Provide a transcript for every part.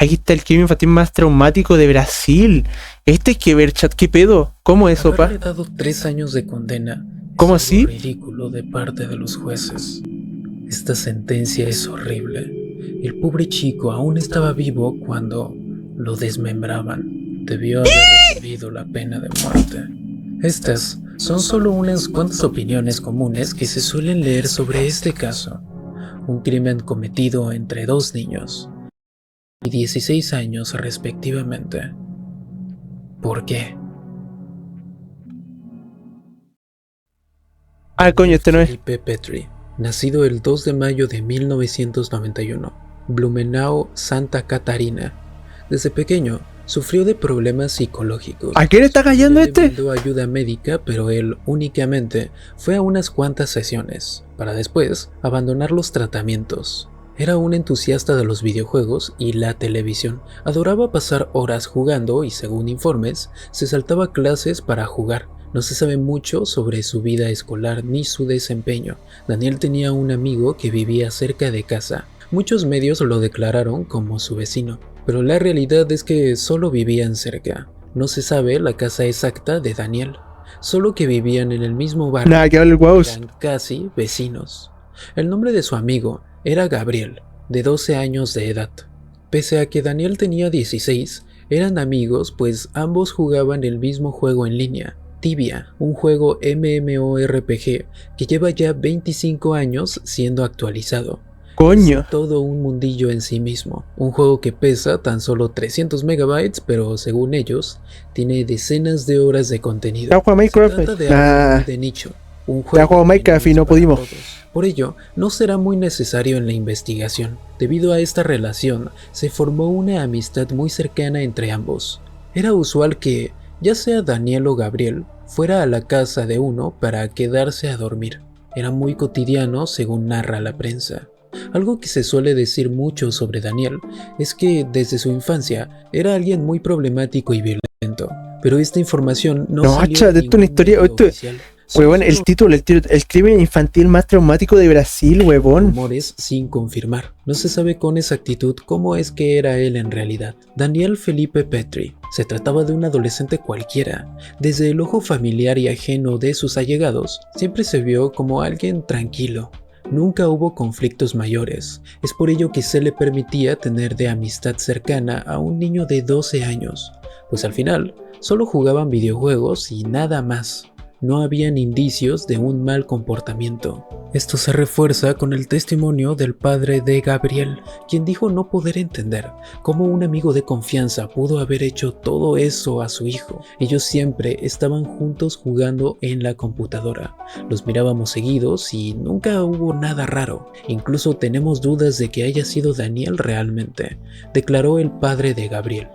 Aquí está el crimen infantil más traumático de Brasil. Este hay que ver, chat, ¿qué pedo? ¿Cómo es, sopa? Haberle dado 3 años de condena. ¿Cómo es así? algo ridículo de parte de los jueces. Esta sentencia es horrible. El pobre chico aún estaba vivo cuando lo desmembraban. Debió haber recibido la pena de muerte. Estas son solo unas cuantas opiniones comunes que se suelen leer sobre este caso. Un crimen cometido entre 2 niños y 16 años respectivamente. ¿Por qué? Ah, coño, este no es. Felipe Petri, nacido el 2 de mayo de 1991, Blumenau, Santa Catarina. Desde pequeño sufrió de problemas psicológicos. ¿A qué le está cayendo este? Le brindó ayuda médica, pero él únicamente fue a unas cuantas sesiones, para después abandonar los tratamientos. Era un entusiasta de los videojuegos y la televisión. Adoraba pasar horas jugando y, según informes, se saltaba clases para jugar. No se sabe mucho sobre su vida escolar ni su desempeño. Daniel tenía un amigo que vivía cerca de casa. Muchos medios lo declararon como su vecino, pero la realidad es que solo vivían cerca. No se sabe la casa exacta de Daniel, solo que vivían en el mismo barrio. Nada, que habla el guaus. Eran casi vecinos. El nombre de su amigo era Gabriel, de 12 años de edad. Pese a que Daniel tenía 16, eran amigos pues ambos jugaban el mismo juego en línea, Tibia, un juego MMORPG que lleva ya 25 años siendo actualizado. Coño. Es todo un mundillo en sí mismo, un juego que pesa tan solo 300 megabytes, pero según ellos, tiene decenas de horas de contenido. ¿Ya juega Minecraft? Se trata de algo muy de nicho, un Ya juego juego Minecraft y no para pudimos. todos. Por ello, no será muy necesario en la investigación. Debido a esta relación, se formó una amistad muy cercana entre ambos. Era usual que, ya sea Daniel o Gabriel, fuera a la casa de uno para quedarse a dormir. Era muy cotidiano, según narra la prensa. Algo que se suele decir mucho sobre Daniel es que desde su infancia era alguien muy problemático y violento. Pero esta información no salió chat, en esto es una ningún historia. medio Esto, oficial. huevón, el título, el crimen infantil más traumático de Brasil, huevón. Rumores sin confirmar. No se sabe con exactitud cómo es que era él en realidad. Daniel Felipe Petri se trataba de un adolescente cualquiera. Desde el ojo familiar y ajeno de sus allegados, siempre se vio como alguien tranquilo. Nunca hubo conflictos mayores. Es por ello que se le permitía tener de amistad cercana a un niño de 12 años, pues al final solo jugaban videojuegos y nada más. No habían indicios de un mal comportamiento. Esto se refuerza con el testimonio del padre de Gabriel, quien dijo no poder entender cómo un amigo de confianza pudo haber hecho todo eso a su hijo. Ellos siempre estaban juntos jugando en la computadora. Los mirábamos seguidos y nunca hubo nada raro. Incluso tenemos dudas de que haya sido Daniel realmente, declaró el padre de Gabriel.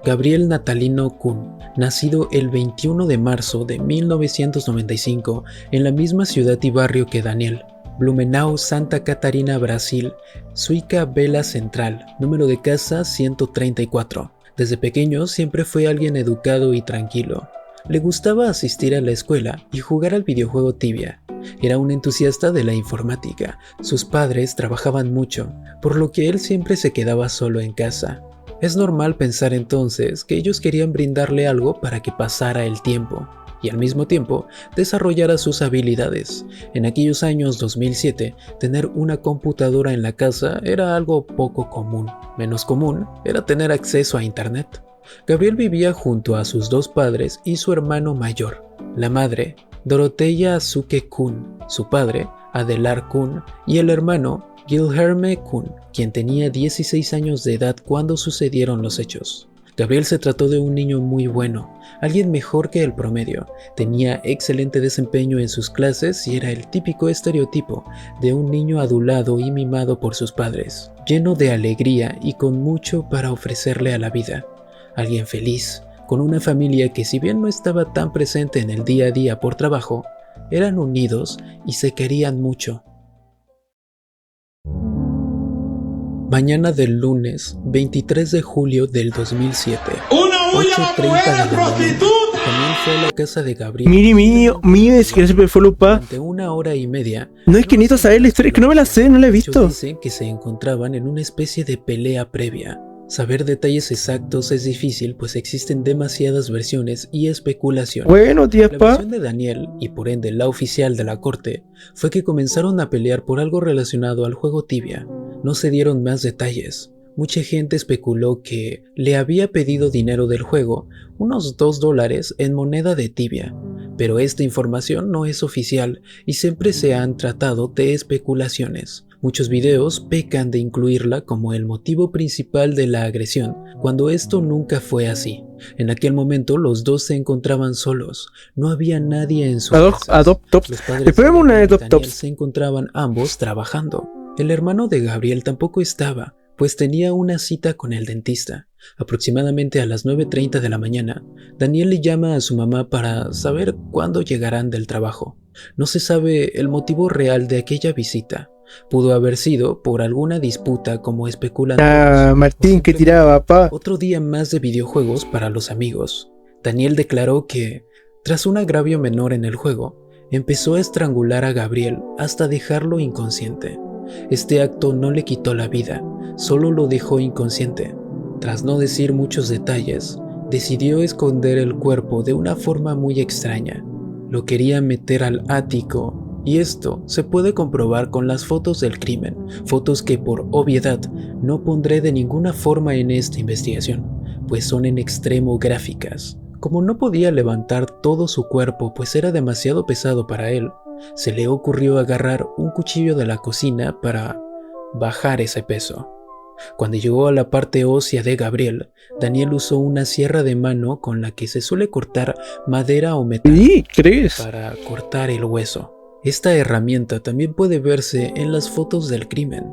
Gabriel Natalino Kuhn, nacido el 21 de marzo de 1995 en la misma ciudad y barrio que Daniel, Blumenau, Santa Catarina, Brasil, Suica Vela Central, número de casa 134. Desde pequeño siempre fue alguien educado y tranquilo. Le gustaba asistir a la escuela y jugar al videojuego Tibia. Era un entusiasta de la informática. Sus padres trabajaban mucho, por lo que él siempre se quedaba solo en casa. Es normal pensar entonces que ellos querían brindarle algo para que pasara el tiempo y al mismo tiempo desarrollara sus habilidades. En aquellos años 2007, tener una computadora en la casa era algo poco común. Menos común era tener acceso a internet. Gabriel vivía junto a sus 2 padres y su hermano mayor, la madre, Dorothea Suke Kuhn, su padre, Adelar Kuhn, y el hermano, Guilherme Kuhn, quien tenía 16 años de edad cuando sucedieron los hechos. Gabriel se trató de un niño muy bueno, alguien mejor que el promedio. Tenía excelente desempeño en sus clases y era el típico estereotipo de un niño adulado y mimado por sus padres, lleno de alegría y con mucho para ofrecerle a la vida. Alguien feliz, con una familia que si bien no estaba tan presente en el día a día por trabajo, eran unidos y se querían mucho. Mañana del lunes 23 de julio del 2007, 8:30 de la mañana, Daniel fue a la casa de Gabriel Mire, es que se me fue lupa. durante 1 hora y media. No es que necesito saber la historia, es que no me la sé, no la he Muchos visto. dicen que se encontraban en una especie de pelea previa. Saber detalles exactos es difícil, pues existen demasiadas versiones y especulaciones. Bueno, tía La Pa. versión de Daniel, y por ende la oficial de la corte, fue que comenzaron a pelear por algo relacionado al juego Tibia. No se dieron más detalles. Mucha gente especuló que le había pedido dinero del juego, unos $2 en moneda de Tibia, pero esta información no es oficial y siempre se han tratado de especulaciones. Muchos videos pecan de incluirla como el motivo principal de la agresión, cuando esto nunca fue así. En aquel momento los dos se encontraban solos, no había nadie en sus casas. Adopt Tops. Los padres Después vemos una de de Adopt Daniel Tops. se encontraban ambos trabajando. El hermano de Gabriel tampoco estaba, pues tenía una cita con el dentista. Aproximadamente a las 9:30 de la mañana, Daniel le llama a su mamá para saber cuándo llegarán del trabajo. No se sabe el motivo real de aquella visita. Pudo haber sido por alguna disputa como especulan. Martín que tiraba, pa. Otro día más de videojuegos para los amigos. Daniel declaró que, tras un agravio menor en el juego, empezó a estrangular a Gabriel hasta dejarlo inconsciente. Este acto no le quitó la vida, solo lo dejó inconsciente. Tras no decir muchos detalles, decidió esconder el cuerpo de una forma muy extraña. Lo quería meter al ático, y esto se puede comprobar con las fotos del crimen, fotos que por obviedad no pondré de ninguna forma en esta investigación, pues son en extremo gráficas. Como no podía levantar todo su cuerpo pues era demasiado pesado para él, se le ocurrió agarrar un cuchillo de la cocina para bajar ese peso. Cuando llegó a la parte ósea de Gabriel, Daniel usó una sierra de mano con la que se suele cortar madera o metal ¿Sí? ¿Crees? para cortar el hueso. Esta herramienta también puede verse en las fotos del crimen.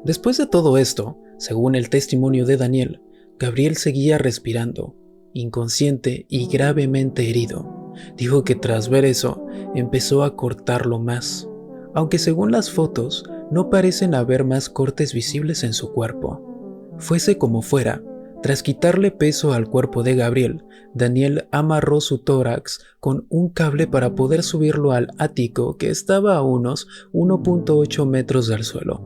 Después de todo esto, según el testimonio de Daniel, Gabriel seguía respirando, inconsciente y gravemente herido. Dijo que tras ver eso, empezó a cortarlo más, aunque según las fotos, no parecen haber más cortes visibles en su cuerpo. Fuese como fuera, tras quitarle peso al cuerpo de Gabriel, Daniel amarró su tórax con un cable para poder subirlo al ático que estaba a unos 1.8 metros del suelo.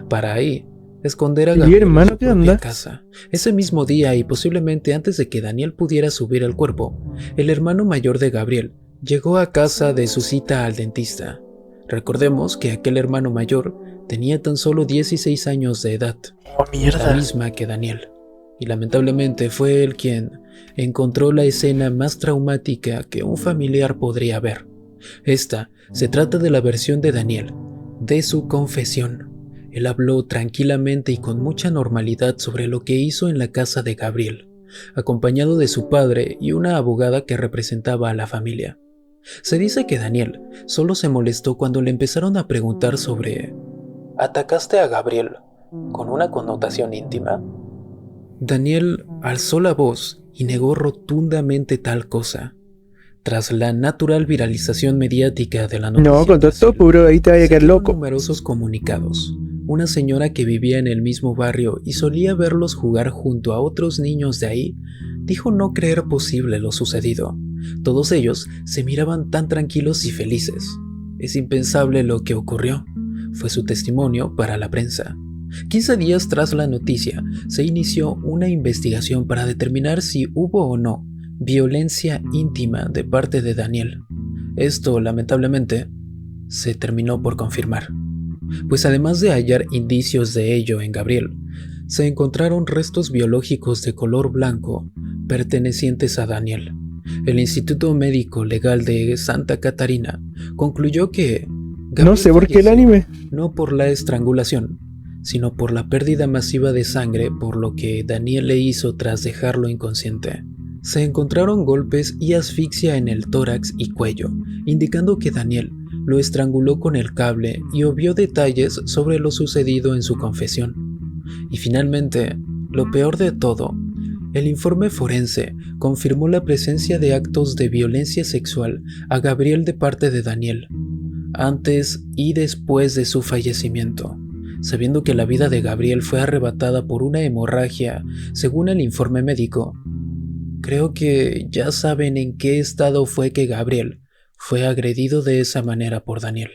Para ahí, esconder a Gabriel hermano, en su ¿qué propia onda? casa. Ese mismo día y posiblemente antes de que Daniel pudiera subir el cuerpo, el hermano mayor de Gabriel llegó a casa de su cita al dentista. Recordemos que aquel hermano mayor tenía tan solo 16 años de edad, Oh, la mierda. misma que Daniel, y lamentablemente fue él quien encontró la escena más traumática que un familiar podría ver. Esta se trata de la versión de Daniel, de su confesión. Él habló tranquilamente y con mucha normalidad sobre lo que hizo en la casa de Gabriel, acompañado de su padre y una abogada que representaba a la familia. Se dice que Daniel solo se molestó cuando le empezaron a preguntar sobre ¿atacaste a Gabriel con una connotación íntima? Daniel alzó la voz y negó rotundamente tal cosa. Tras la natural viralización mediática de la noticia, No, con todo esto, puro, ahí te vaya a quedar salieron loco. numerosos comunicados. Una señora que vivía en el mismo barrio y solía verlos jugar junto a otros niños de ahí, dijo no creer posible lo sucedido. Todos ellos se miraban tan tranquilos y felices. Es impensable lo que ocurrió, fue su testimonio para la prensa. 15 días tras la noticia, se inició una investigación para determinar si hubo o no violencia íntima de parte de Daniel. Esto, lamentablemente, se terminó por confirmar, pues además de hallar indicios de ello en Gabriel, se encontraron restos biológicos de color blanco pertenecientes a Daniel. El Instituto Médico Legal de Santa Catarina concluyó que Gabriel No sé por qué el falleció anime. no por la estrangulación, sino por la pérdida masiva de sangre por lo que Daniel le hizo tras dejarlo inconsciente. Se encontraron golpes y asfixia en el tórax y cuello, indicando que Daniel lo estranguló con el cable y obvió detalles sobre lo sucedido en su confesión. Y finalmente, lo peor de todo, el informe forense confirmó la presencia de actos de violencia sexual a Gabriel de parte de Daniel, antes y después de su fallecimiento. Sabiendo que la vida de Gabriel fue arrebatada por una hemorragia, según el informe médico, Creo que ya saben en qué estado fue que Gabriel fue agredido de esa manera por Daniel.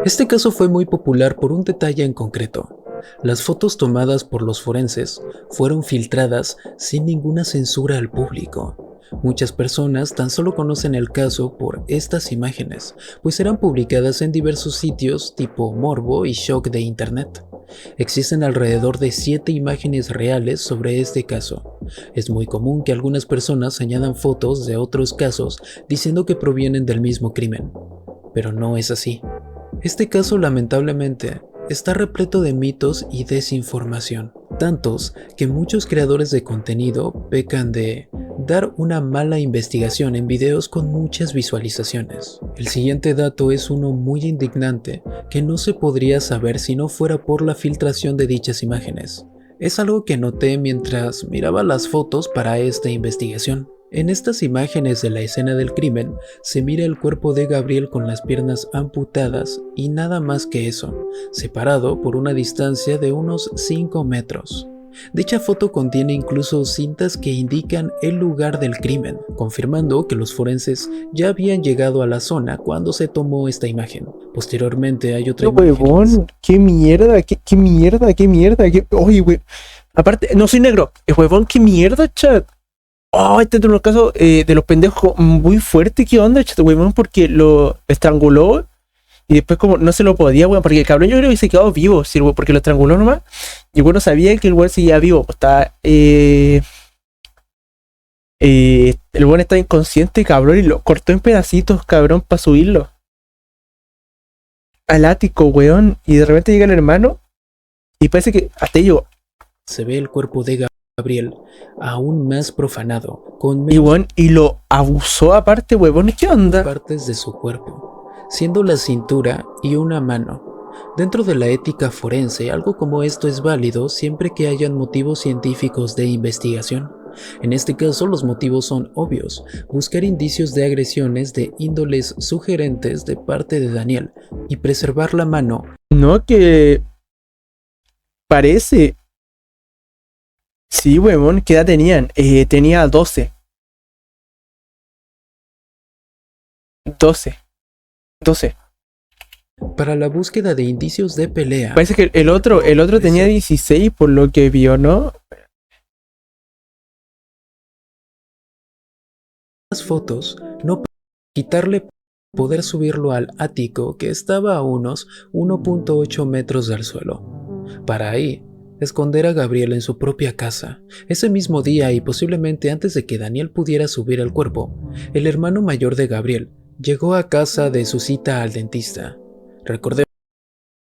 Este caso fue muy popular por un detalle en concreto. Las fotos tomadas por los forenses fueron filtradas sin ninguna censura al público. Muchas personas tan solo conocen el caso por estas imágenes, pues eran publicadas en diversos sitios tipo Morbo y Shock de Internet. Existen alrededor de 7 imágenes reales sobre este caso. Es muy común que algunas personas añadan fotos de otros casos diciendo que provienen del mismo crimen, pero no es así. Este caso lamentablemente está repleto de mitos y desinformación, tantos que muchos creadores de contenido pecan de dar una mala investigación en videos con muchas visualizaciones. El siguiente dato es uno muy indignante que no se podría saber si no fuera por la filtración de dichas imágenes. Es algo que noté mientras miraba las fotos para esta investigación. En estas imágenes de la escena del crimen se mira el cuerpo de Gabriel con las piernas amputadas y nada más que eso, separado por una distancia de unos 5 metros. Dicha foto contiene incluso cintas que indican el lugar del crimen, confirmando que los forenses ya habían llegado a la zona cuando se tomó esta imagen. Posteriormente hay otra imagen. Huevón, qué mierda, qué mierda, qué mierda, oye, güey. Aparte, no soy negro, huevón, qué mierda, chat. Oh, este es uno de los casos de los pendejos muy fuerte. ¿Qué onda, chat, weón? Porque lo estranguló y después como no se lo podía, weón. Porque el cabrón yo creo que se quedó vivo, ¿sí, weón? Porque lo estranguló nomás. Y bueno, sabía que el weón seguía vivo. Está, el weón está inconsciente, cabrón, y lo cortó en pedacitos, cabrón, para subirlo al ático, weón. Y de repente llega el hermano y parece que hasta ello se ve el cuerpo de Gabriel aún más profanado, con y lo abusó aparte, huevón. ¿Qué onda? Partes de su cuerpo, siendo la cintura y una mano. Dentro de la ética forense, algo como esto es válido siempre que hayan motivos científicos de investigación. En este caso, los motivos son obvios: buscar indicios de agresiones de índoles sugerentes de parte de Daniel y preservar la mano. No, que parece. Sí, huevón, ¿qué edad tenían? Tenía 12. 12. Para la búsqueda de indicios de pelea. Parece que el otro tenía 16 por lo que vio, ¿no? Las fotos, no quitarle poder subirlo al ático que estaba a unos 1.8 metros del suelo. Para ahí esconder a Gabriel en su propia casa. Ese mismo día y posiblemente antes de que Daniel pudiera subir al cuerpo, el hermano mayor de Gabriel llegó a casa de su cita al dentista. Recordemos,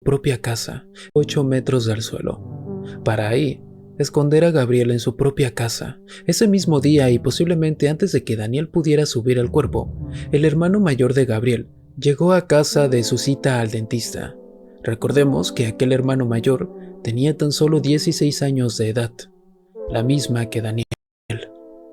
su propia casa, 8 metros del suelo. Para ahí esconder a Gabriel en su propia casa. Ese mismo día y posiblemente antes de que Daniel pudiera subir al cuerpo, el hermano mayor de Gabriel llegó a casa de su cita al dentista. Recordemos que aquel hermano mayor tenía tan solo 16 años de edad, la misma que Daniel,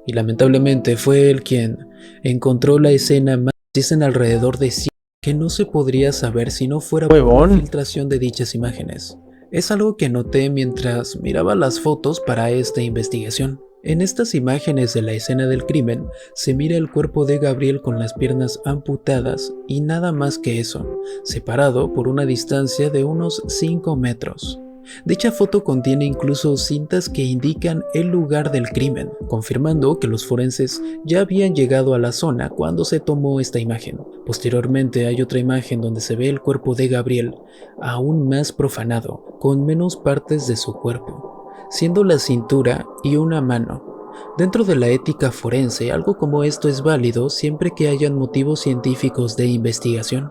y lamentablemente fue él quien encontró la escena. Más dicen alrededor de 100 que no se podría saber si no fuera por la filtración de dichas imágenes. Es algo que noté mientras miraba las fotos para esta investigación. En estas imágenes de la escena del crimen se mira el cuerpo de Gabriel con las piernas amputadas y nada más que eso, separado por una distancia de unos 5 metros. Dicha foto contiene incluso cintas que indican el lugar del crimen, confirmando que los forenses ya habían llegado a la zona cuando se tomó esta imagen. Posteriormente hay otra imagen donde se ve el cuerpo de Gabriel aún más profanado, con menos partes de su cuerpo, siendo la cintura y una mano. Dentro de la ética forense, algo como esto es válido siempre que hayan motivos científicos de investigación.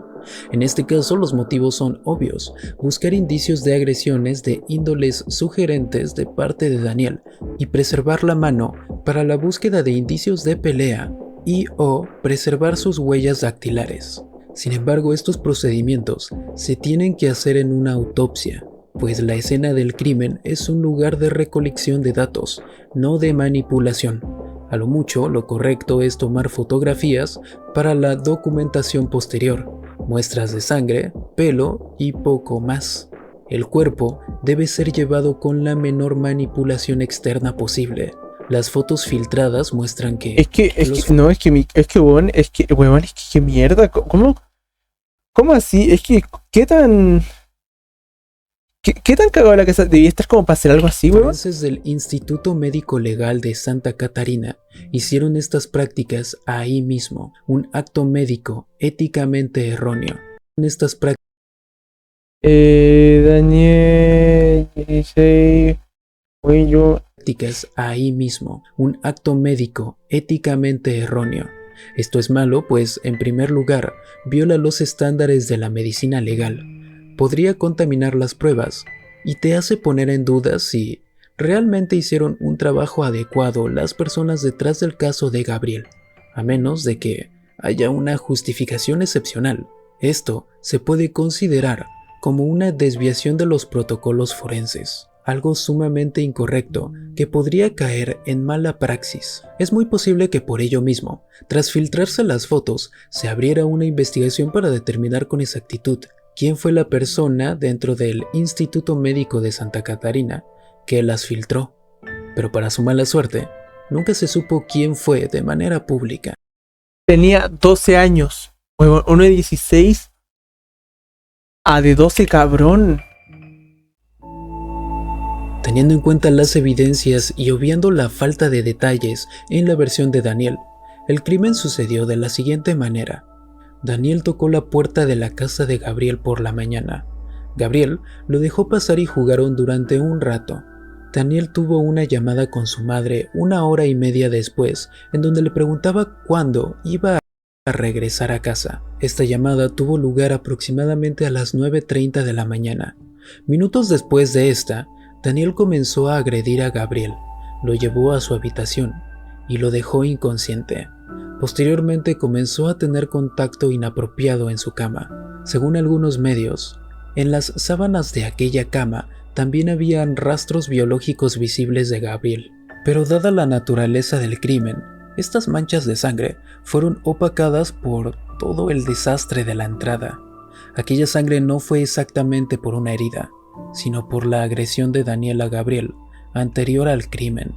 En este caso, los motivos son obvios: buscar indicios de agresiones de índoles sugerentes de parte de Daniel y preservar la mano para la búsqueda de indicios de pelea y o preservar sus huellas dactilares. Sin embargo, estos procedimientos se tienen que hacer en una autopsia, pues la escena del crimen es un lugar de recolección de datos, no de manipulación. A lo mucho, lo correcto es tomar fotografías para la documentación posterior, muestras de sangre, pelo y poco más. El cuerpo debe ser llevado con la menor manipulación externa posible. Las fotos filtradas muestran que weón, qué mierda, ¿cómo así? ¿Qué tan cagado la casa? Debía estar como para hacer algo así, weón. forenses del Instituto Médico Legal de Santa Catarina hicieron estas prácticas ahí mismo, un acto médico éticamente erróneo. En estas Daniel, 16, güey, prácticas ahí mismo, un acto médico éticamente erróneo. Esto es malo, pues, en primer lugar, viola los estándares de la medicina legal, podría contaminar las pruebas y te hace poner en duda si realmente hicieron un trabajo adecuado las personas detrás del caso de Gabriel, a menos de que haya una justificación excepcional. Esto se puede considerar como una desviación de los protocolos forenses, algo sumamente incorrecto que podría caer en mala praxis. Es muy posible que por ello mismo, tras filtrarse las fotos, se abriera una investigación para determinar con exactitud quién fue la persona dentro del Instituto Médico de Santa Catarina que las filtró. Pero para su mala suerte, nunca se supo quién fue de manera pública. Tenía 12 años, huevón, uno de 16 a de 12, cabrón. Teniendo en cuenta las evidencias y obviando la falta de detalles en la versión de Daniel, el crimen sucedió de la siguiente manera. Daniel tocó la puerta de la casa de Gabriel por la mañana. Gabriel lo dejó pasar y jugaron durante un rato. Daniel tuvo una llamada con su madre 1 hora y media después, en donde le preguntaba cuándo iba a regresar a casa. Esta llamada tuvo lugar aproximadamente a las 9:30 de la mañana. Minutos después de esta, Daniel comenzó a agredir a Gabriel, lo llevó a su habitación y lo dejó inconsciente. Posteriormente comenzó a tener contacto inapropiado en su cama. Según algunos medios, en las sábanas de aquella cama también habían rastros biológicos visibles de Gabriel. Pero dada la naturaleza del crimen, estas manchas de sangre fueron opacadas por todo el desastre de la entrada. Aquella sangre no fue exactamente por una herida, sino por la agresión de Daniel a Gabriel anterior al crimen.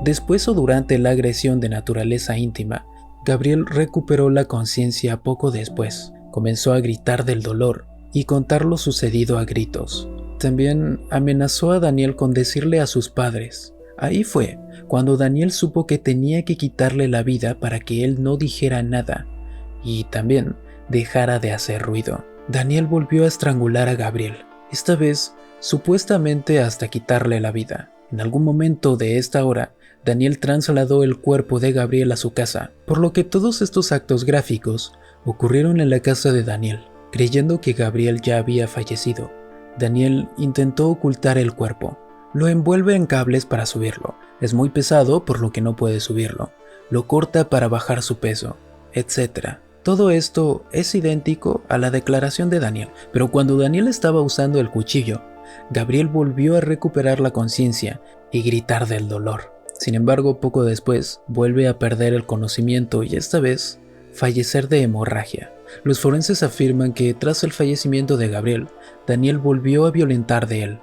Después o durante la agresión de naturaleza íntima, Gabriel recuperó la conciencia poco después. Comenzó a gritar del dolor y contar lo sucedido a gritos. También amenazó a Daniel con decirle a sus padres. Ahí fue cuando Daniel supo que tenía que quitarle la vida para que él no dijera nada y también dejara de hacer ruido. Daniel volvió a estrangular a Gabriel, esta vez supuestamente hasta quitarle la vida. En algún momento de esta hora, Daniel trasladó el cuerpo de Gabriel a su casa, por lo que todos estos actos gráficos ocurrieron en la casa de Daniel. Creyendo que Gabriel ya había fallecido, Daniel intentó ocultar el cuerpo. Lo envuelve en cables para subirlo. Es muy pesado, por lo que no puede subirlo. Lo corta para bajar su peso, etc. Todo esto es idéntico a la declaración de Daniel, pero cuando Daniel estaba usando el cuchillo, Gabriel volvió a recuperar la conciencia y gritar del dolor. Sin embargo, poco después, vuelve a perder el conocimiento y esta vez, fallecer de hemorragia. Los forenses afirman que tras el fallecimiento de Gabriel, Daniel volvió a violentar de él.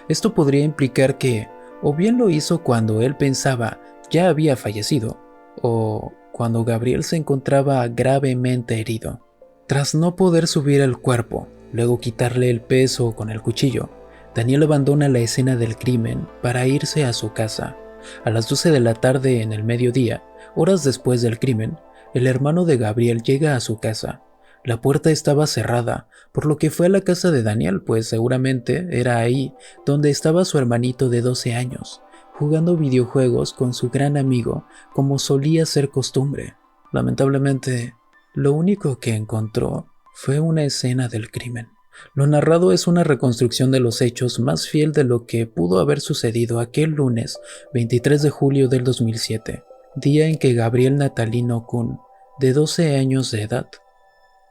Esto podría implicar que, o bien lo hizo cuando él pensaba ya había fallecido, o cuando Gabriel se encontraba gravemente herido. Tras no poder subir el cuerpo, luego quitarle el peso con el cuchillo, Daniel abandona la escena del crimen para irse a su casa. A las 12 de la tarde en el mediodía, horas después del crimen, el hermano de Gabriel llega a su casa. La puerta estaba cerrada, por lo que fue a la casa de Daniel, pues seguramente era ahí donde estaba su hermanito de 12 años, jugando videojuegos con su gran amigo, como solía ser costumbre. Lamentablemente, lo único que encontró fue una escena del crimen. Lo narrado es una reconstrucción de los hechos más fiel de lo que pudo haber sucedido aquel lunes 23 de julio del 2007, día en que Gabriel Natalino Kun, de 12 años de edad,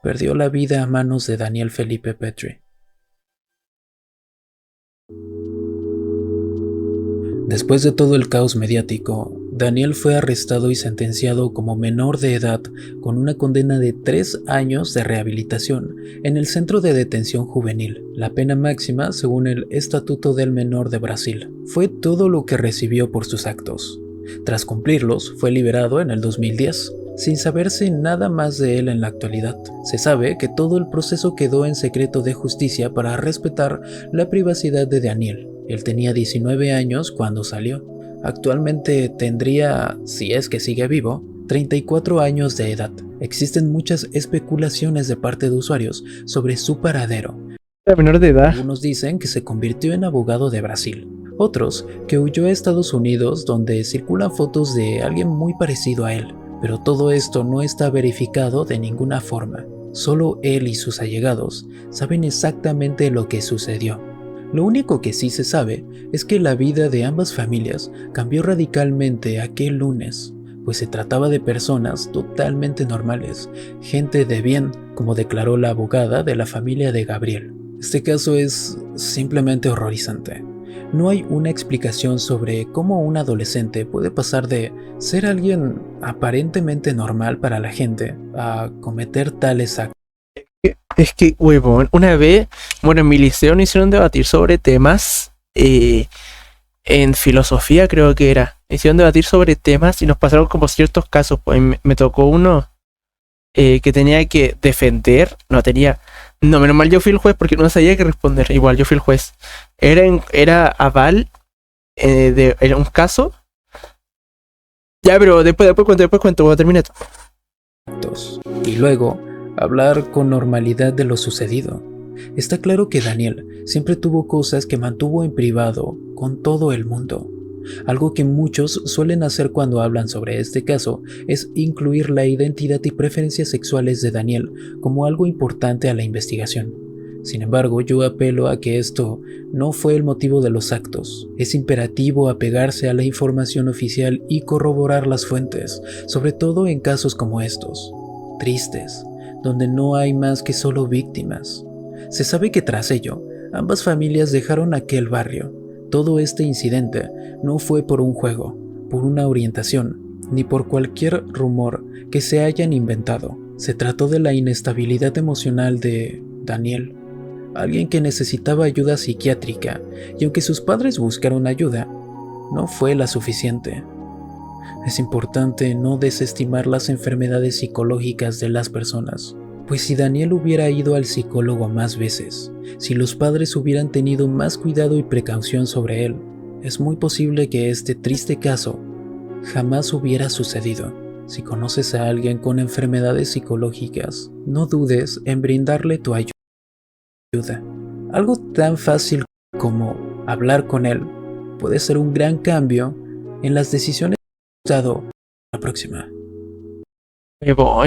perdió la vida a manos de Daniel Felipe Petri. Después de todo el caos mediático, Daniel fue arrestado y sentenciado como menor de edad con una condena de 3 años de rehabilitación en el Centro de Detención Juvenil, la pena máxima según el Estatuto del Menor de Brasil. Fue todo lo que recibió por sus actos. Tras cumplirlos, fue liberado en el 2010, sin saberse nada más de él en la actualidad. Se sabe que todo el proceso quedó en secreto de justicia para respetar la privacidad de Daniel. Él tenía 19 años cuando salió. Actualmente tendría, si es que sigue vivo, 34 años de edad. Existen muchas especulaciones de parte de usuarios sobre su paradero. Era menor de edad. Algunos dicen que se convirtió en abogado de Brasil. Otros que huyó a Estados Unidos, donde circulan fotos de alguien muy parecido a él. Pero todo esto no está verificado de ninguna forma. Solo él y sus allegados saben exactamente lo que sucedió. Lo único que sí se sabe es que la vida de ambas familias cambió radicalmente aquel lunes, pues se trataba de personas totalmente normales, gente de bien, como declaró la abogada de la familia de Gabriel. Este caso es simplemente horrorizante. No hay una explicación sobre cómo un adolescente puede pasar de ser alguien aparentemente normal para la gente a cometer tales actos. Es que, huevón, una vez, bueno, en mi liceo nos hicieron debatir sobre temas, en filosofía creo que era. Hicieron debatir sobre temas y nos pasaron como ciertos casos. Pues me tocó uno que tenía que defender, no, menos mal yo fui el juez porque no sabía qué responder. Igual yo fui el juez. Era aval era un caso. Ya, pero después cuento, voy a terminar esto. Y luego, hablar con normalidad de lo sucedido. Está claro que Daniel siempre tuvo cosas que mantuvo en privado con todo el mundo. Algo que muchos suelen hacer cuando hablan sobre este caso es incluir la identidad y preferencias sexuales de Daniel como algo importante a la investigación. Sin embargo, yo apelo a que esto no fue el motivo de los actos. Es imperativo apegarse a la información oficial y corroborar las fuentes, sobre todo en casos como estos, tristes, donde no hay más que solo víctimas. Se sabe que tras ello, ambas familias dejaron aquel barrio. Todo este incidente no fue por un juego, por una orientación, ni por cualquier rumor que se hayan inventado. Se trató de la inestabilidad emocional de Daniel, alguien que necesitaba ayuda psiquiátrica, y aunque sus padres buscaron ayuda, no fue la suficiente. Es importante no desestimar las enfermedades psicológicas de las personas, pues si Daniel hubiera ido al psicólogo más veces, si los padres hubieran tenido más cuidado y precaución sobre él, es muy posible que este triste caso jamás hubiera sucedido. Si conoces a alguien con enfermedades psicológicas, no dudes en brindarle tu ayuda. Algo tan fácil como hablar con él puede ser un gran cambio en las decisiones dado la próxima.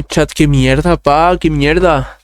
Chat, qué mierda, qué mierda.